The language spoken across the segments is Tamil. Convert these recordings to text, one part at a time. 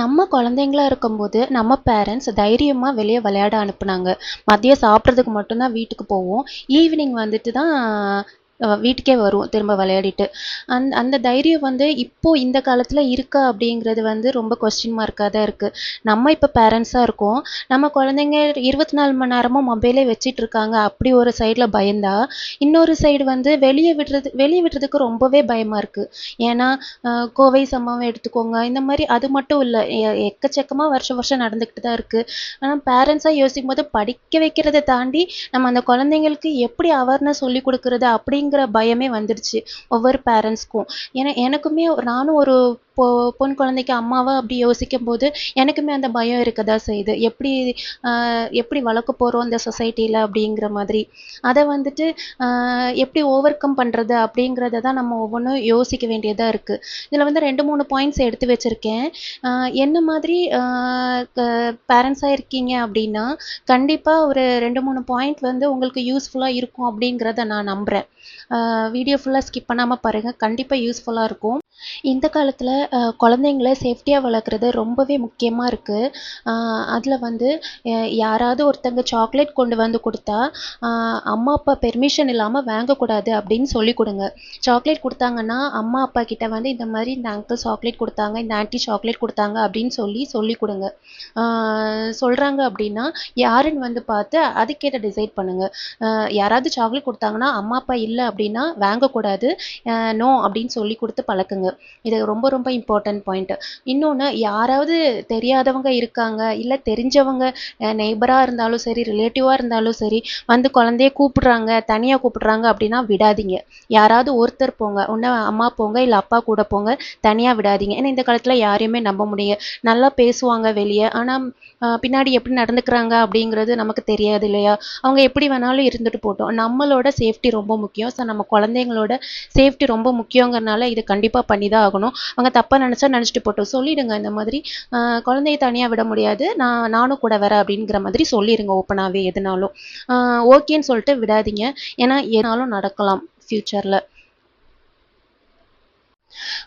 நம்ம குழந்தைங்களா இருக்கும்போது நம்ம பேரண்ட்ஸ் தைரியமாக வெளியே விளையாட அனுப்புனாங்க. மதியம் சாப்பிட்றதுக்கு மட்டும்தான் வீட்டுக்கு போவோம். ஈவினிங் வந்துட்டு தான் வீட்டுக்கே வருவோம் திரும்ப விளையாடிட்டு. அந்த தைரியம் வந்து இப்போ இந்த காலத்தில் இருக்கா அப்படிங்கிறது வந்து ரொம்ப கொஸ்டின் மார்க்காக தான் இருக்குது. நம்ம இப்போ பேரண்ட்ஸாக இருக்கோம். நம்ம குழந்தைங்க 24 மணி நேரமும் மொபைலே வச்சிட்டு இருக்காங்க அப்படி ஒரு சைடில் பயந்தா, இன்னொரு சைடு வந்து வெளியே விடுறதுக்கு ரொம்பவே பயமாக இருக்குது. ஏன்னா கோவை சம்பவம் எடுத்துக்கோங்க. இந்த மாதிரி அது மட்டும் இல்லை, எக்கச்சக்கமாக வருஷம் வருஷம் நடந்துக்கிட்டு தான் இருக்குது. ஆனால் பேரண்ட்ஸாக யோசிக்கும் போது படிக்க வைக்கிறதை தாண்டி நம்ம அந்த குழந்தைங்களுக்கு எப்படி அவேர்னஸ் சொல்லி கொடுக்குறது அப்படிங்கிற பயமே வந்துடுச்சு ஒவ்வொரு பேரண்ட்ஸ்க்கும். ஏன்னா எனக்குமே நானும் ஒரு பொன் குழந்தைக்கு அம்மாவா அப்படி யோசிக்கும் போது எனக்குமே அந்த பயம் இருக்கதா செய்யுது. எப்படி வளர்க்க போகிறோம் இந்த சொசைட்டியில் அப்படிங்கிற மாதிரி. அதை வந்துட்டு எப்படி ஓவர் கம் பண்ணுறது அப்படிங்கிறத தான் நம்ம ஒவ்வொன்றும் யோசிக்க வேண்டியதாக இருக்குது. இதில் வந்து 2-3 பாயிண்ட்ஸ் எடுத்து வச்சுருக்கேன். என்ன மாதிரி பேரண்ட்ஸாக இருக்கீங்க அப்படின்னா கண்டிப்பாக ஒரு 2-3 பாயிண்ட் வந்து உங்களுக்கு யூஸ்ஃபுல்லாக இருக்கும் அப்படிங்கிறத நான் நம்புகிறேன். வீடியோ ஃபுல்லாக ஸ்கிப் பண்ணாமல் பாருங்கள், கண்டிப்பாக யூஸ்ஃபுல்லாக இருக்கும். இந்த காலத்தில் குழந்தைங்கள சேஃப்டியாக வளர்க்குறது ரொம்பவே முக்கியமாக இருக்குது. அதில் வந்து யாராவது ஒருத்தங்க சாக்லேட் கொண்டு வந்து கொடுத்தா அம்மா அப்பா பெர்மிஷன் இல்லாமல் வாங்கக்கூடாது அப்படின்னு சொல்லி கொடுங்க. சாக்லேட் கொடுத்தாங்கன்னா அம்மா அப்பா கிட்ட வந்து இந்த மாதிரி இந்த அங்கிள் சாக்லேட் கொடுத்தாங்க, இந்த ஆன்ட்டி சாக்லேட் கொடுத்தாங்க அப்படின்னு சொல்லி கொடுங்க. சொல்கிறாங்க அப்படின்னா யாருன்னு வந்து பார்த்து அதுக்கேற்ற டிசைட் பண்ணுங்கள். யாராவது சாக்லேட் கொடுத்தாங்கன்னா அம்மா அப்பா இல்லை அப்படின்னா வாங்கக்கூடாது, நோ அப்படின்னு சொல்லி கொடுத்து பழக்குங்க. இது ரொம்ப ரொம்ப இம்பார்ட்டன்ட் பாயிண்ட். இன்னொன்று, யாராவது தெரியாதவங்க இருக்காங்க இல்லை தெரிஞ்சவங்க நெய்பராக இருந்தாலும் சரி ரிலேட்டிவாக இருந்தாலும் சரி வந்து குழந்தைய கூப்பிடுறாங்க, தனியாக கூப்பிடுறாங்க அப்படின்னா விடாதீங்க. யாராவது ஒருத்தர் போங்க, ஒன்று அம்மா போங்க இல்லை அப்பா கூட போங்க, தனியாக விடாதீங்க. ஏன்னா இந்த காலத்தில் யாரையுமே நம்ப முடியும். நல்லா பேசுவாங்க வெளியே, ஆனால் பின்னாடி எப்படி நடந்துக்கிறாங்க அப்படிங்கிறது நமக்கு தெரியாது இல்லையா. அவங்க எப்படி வேணாலும் இருந்துட்டு போட்டோம், நம்மளோட சேஃப்டி ரொம்ப முக்கியம். ஸோ நம்ம குழந்தைங்களோட சேஃப்டி ரொம்ப முக்கியங்கிறனால இது கண்டிப்பாக பண்ணி தான் ஆகணும். அவங்க தப்பாக நினச்சிட்டு போட்டோம், சொல்லிடுங்க. இந்த மாதிரி குழந்தைய தனியாக விட முடியாது, நானும் கூட வரேன் அப்படிங்கிற மாதிரி சொல்லிடுங்க ஓப்பனாகவே. எதுனாலும் ஓகேன்னு சொல்லிட்டு விடாதீங்க. ஏன்னா எதுனாலும் நடக்கலாம் ஃப்யூச்சரில்.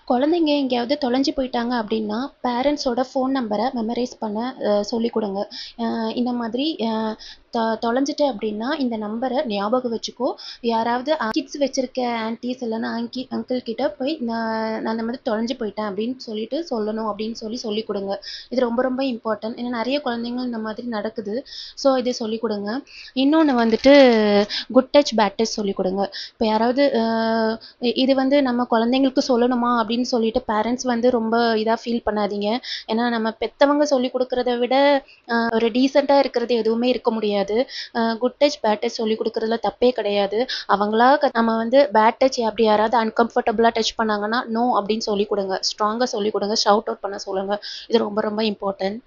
குழந்தைங்க எங்கேயாவது தொலைஞ்சு போயிட்டாங்க அப்படின்னா பேரண்ட்ஸோட ஃபோன் நம்பரை மெமரைஸ் பண்ண சொல்லிக் கொடுங்க. இந்த மாதிரி தொலைஞ்சிட்டு அப்படின்னா இந்த நம்பரை ஞாபகம் வச்சுக்கோ. யாராவது கிட்ஸ் வச்சுருக்க ஆன்ட்டிஸ் இல்லைன்னா அங்கிள் கிட்ட போய் நான் அந்த மாதிரி தொலைஞ்சு போயிட்டேன் அப்படின்னு சொல்லிட்டு சொல்லணும் அப்படின்னு சொல்லிக் கொடுங்க. இது ரொம்ப ரொம்ப இம்பார்ட்டன்ட். ஏன்னா நிறைய குழந்தைங்க இந்த மாதிரி நடக்குது. ஸோ இதை சொல்லிக் கொடுங்க. இன்னொன்று வந்துட்டு குட் டச் பேட் டச் சொல்லிக் கொடுங்க. இப்போ யாராவது இது வந்து நம்ம குழந்தைங்களுக்கு சொல்லணுமா அப்படின்னு சொல்லிட்டு பேரண்ட்ஸ் வந்து ரொம்ப இதாக ஃபீல் பண்ணாதீங்க. ஏன்னா நம்ம பெற்றவங்க சொல்லிக் கொடுக்குறத விட ஒரு டீசெண்டாக இருக்கிறது எதுவுமே இருக்க முடியாது. குட் டச் பேட் டச் சொல்லிக் கொடுக்குறதுல தப்பே கிடையாது. அவங்களா நம்ம வந்து பேட் டச் அப்படி யாராவது அன்கம்ஃபர்டபுளாக டச் பண்ணாங்கன்னா நோ அப்படின்னு சொல்லிக் கொடுங்க. ஸ்ட்ராங்காக சொல்லிக் கொடுங்க, ஷவுட் அவுட் பண்ண சொல்லுங்கள். இது ரொம்ப ரொம்ப இம்பார்ட்டன்ட்.